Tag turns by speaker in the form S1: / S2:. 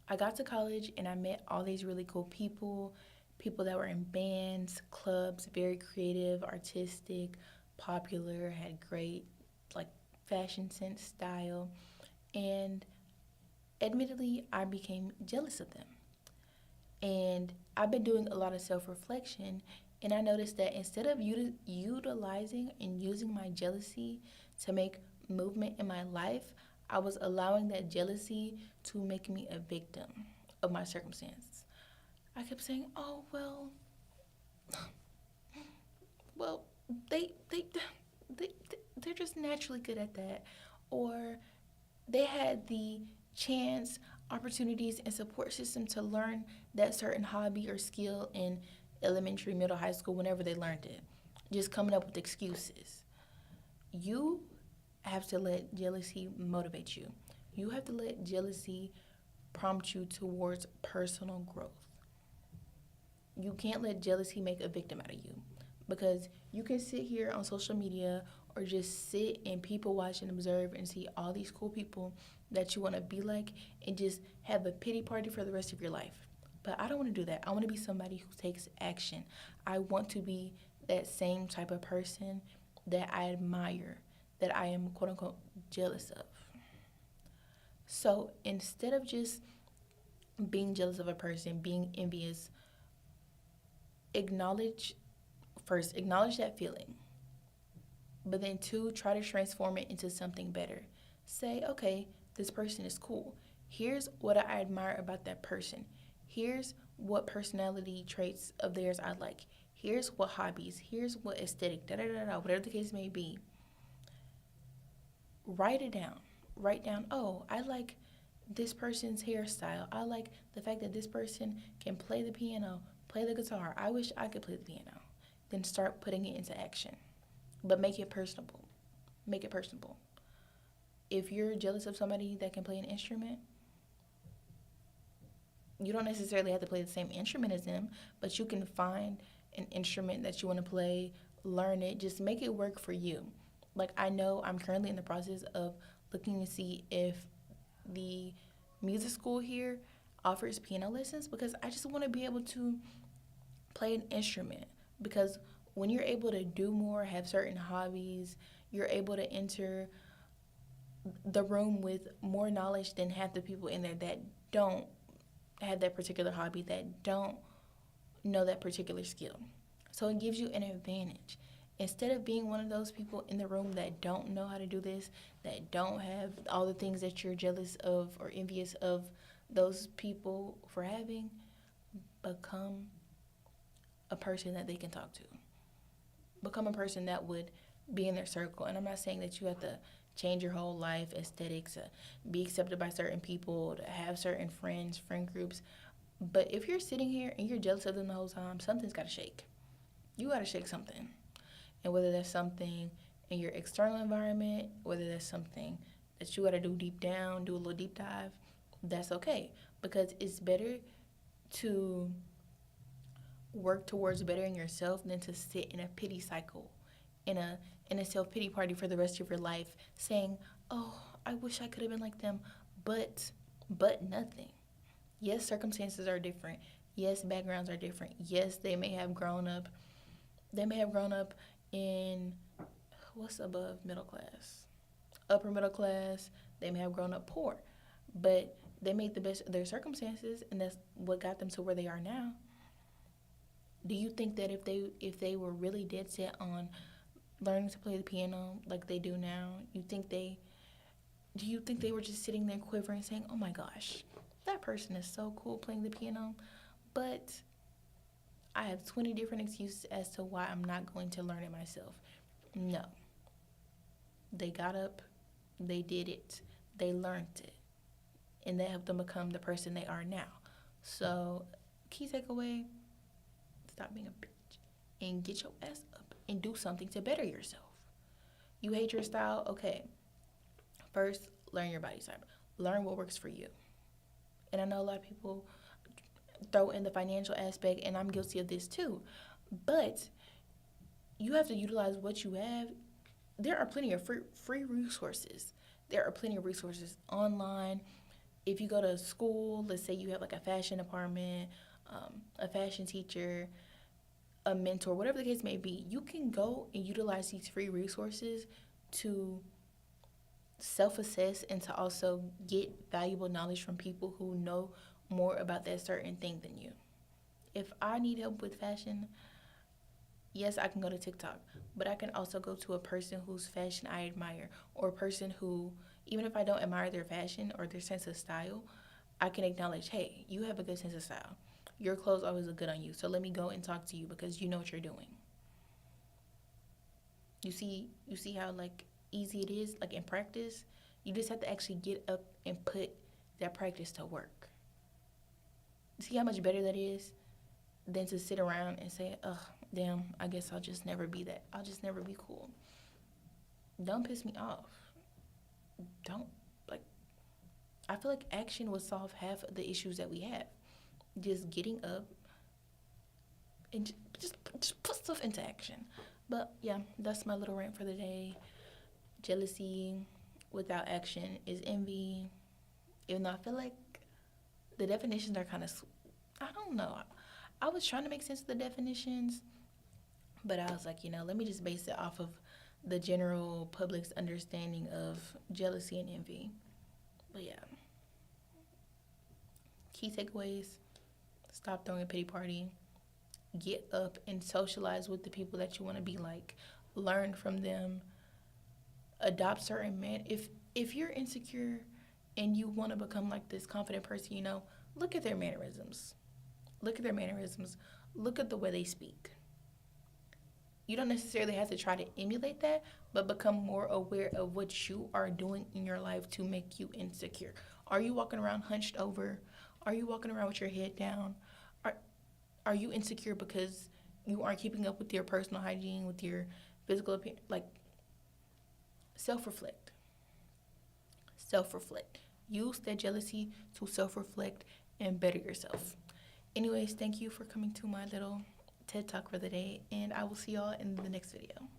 S1: I got to college and I met all these really cool people that were in bands, clubs, very creative, artistic, popular, had great like fashion sense, style, and admittedly, I became jealous of them. And I've been doing a lot of self reflection, and I noticed that instead of utilizing and using my jealousy to make movement in my life, I was allowing that jealousy to make me a victim of my circumstance. I kept saying, "Oh well, they they're just naturally good at that," or they had the chance, opportunities, and support system to learn that certain hobby or skill in elementary, middle, high school, whenever they learned it. Just coming up with excuses. You have to let jealousy motivate you. You have to let jealousy prompt you towards personal growth. You can't let jealousy make a victim out of you, because you can sit here on social media or just sit and people watch and observe and see all these cool people that you want to be like and just have a pity party for the rest of your life. But I don't want to do that. I want to be somebody who takes action. I want to be that same type of person that I admire, that I am quote unquote jealous of. So instead of just being jealous of a person, being envious, acknowledge first, acknowledge that feeling, but then two, try to transform it into something better. Say, okay, this person is cool. Here's what I admire about that person. Here's what personality traits of theirs I like. Here's what hobbies. Here's what aesthetic, da da da da, whatever the case may be. Write it down. Write down, oh, I like this person's hairstyle. I like the fact that this person can play the piano, play the guitar. I wish I could play the piano. Then start putting it into action. But make it personable. Make it personable. If you're jealous of somebody that can play an instrument, you don't necessarily have to play the same instrument as them, but you can find an instrument that you want to play, learn it, just make it work for you. Like, I know I'm currently in the process of looking to see if the music school here offers piano lessons, because I just want to be able to play an instrument. Because when you're able to do more, have certain hobbies, you're able to enter the room with more knowledge than half the people in there that don't have that particular hobby, that don't know that particular skill. So it gives you an advantage. Instead of being one of those people in the room that don't know how to do this, that don't have all the things that you're jealous of or envious of those people for having, become a person that they can talk to. Become a person that would be in their circle. And I'm not saying that you have to change your whole life, aesthetics, to be accepted by certain people, to have certain friends, friend groups. But if you're sitting here and you're jealous of them the whole time, something's got to shake. You got to shake something. And whether that's something in your external environment, whether that's something that you got to do deep down, do a little deep dive, that's okay. Because it's better to work towards bettering yourself than to sit in a pity cycle, in a self pity party for the rest of your life, saying, "Oh, I wish I could have been like them," but nothing. Yes, circumstances are different. Yes, backgrounds are different. Yes, they may have grown up. They may have grown up in what's above middle class, upper middle class. They may have grown up poor, but they made the best of their circumstances, and that's what got them to where they are now. Do you think that if they were really dead set on learning to play the piano like they do now, do you think they were just sitting there quivering saying, "Oh my gosh, that person is so cool playing the piano, but I have 20 different excuses as to why I'm not going to learn it myself"? No. They got up, they did it, they learned it, and that helped them become the person they are now. So, key takeaway, stop being a bitch and get your ass up and do something to better yourself. You hate your style? Okay. First, learn your body type. Learn what works for you. And I know a lot of people throw in the financial aspect, and I'm guilty of this too. But you have to utilize what you have. There are plenty of free resources. There are plenty of resources online. If you go to school, let's say you have like a fashion department, a fashion teacher, a mentor, whatever the case may be, you can go and utilize these free resources to self assess and to also get valuable knowledge from people who know more about that certain thing than you. If I need help with fashion, yes, I can go to TikTok, but I can also go to a person whose fashion I admire, or a person who, even if I don't admire their fashion or their sense of style, I can acknowledge, hey, you have a good sense of style. Your clothes always look good on you, so let me go and talk to you because you know what you're doing. You see how like easy it is, like in practice. You just have to actually get up and put that practice to work. See how much better that is than to sit around and say, ugh, damn, I guess I'll just never be that. I'll just never be cool. Don't piss me off. Don't, like, I feel like action will solve half of the issues that we have. Just getting up and just put stuff into action. But yeah, that's my little rant for the day. Jealousy without action is envy. Even though I feel like the definitions are kind of, I don't know. I was trying to make sense of the definitions, but I was like, let me just base it off of the general public's understanding of jealousy and envy. But yeah, key takeaways: stop throwing a pity party. Get up and socialize with the people that you want to be like. Learn from them. Adopt certain men. If you're insecure and you want to become like this confident person, look at their mannerisms. Look at their mannerisms. Look at the way they speak. You don't necessarily have to try to emulate that, but become more aware of what you are doing in your life to make you insecure. Are you walking around hunched over? Are you walking around with your head down? Are you insecure because you aren't keeping up with your personal hygiene, with your physical appearance? Like, self-reflect. Self-reflect. Use that jealousy to self-reflect and better yourself. Anyways, thank you for coming to my little TED Talk for the day, and I will see y'all in the next video.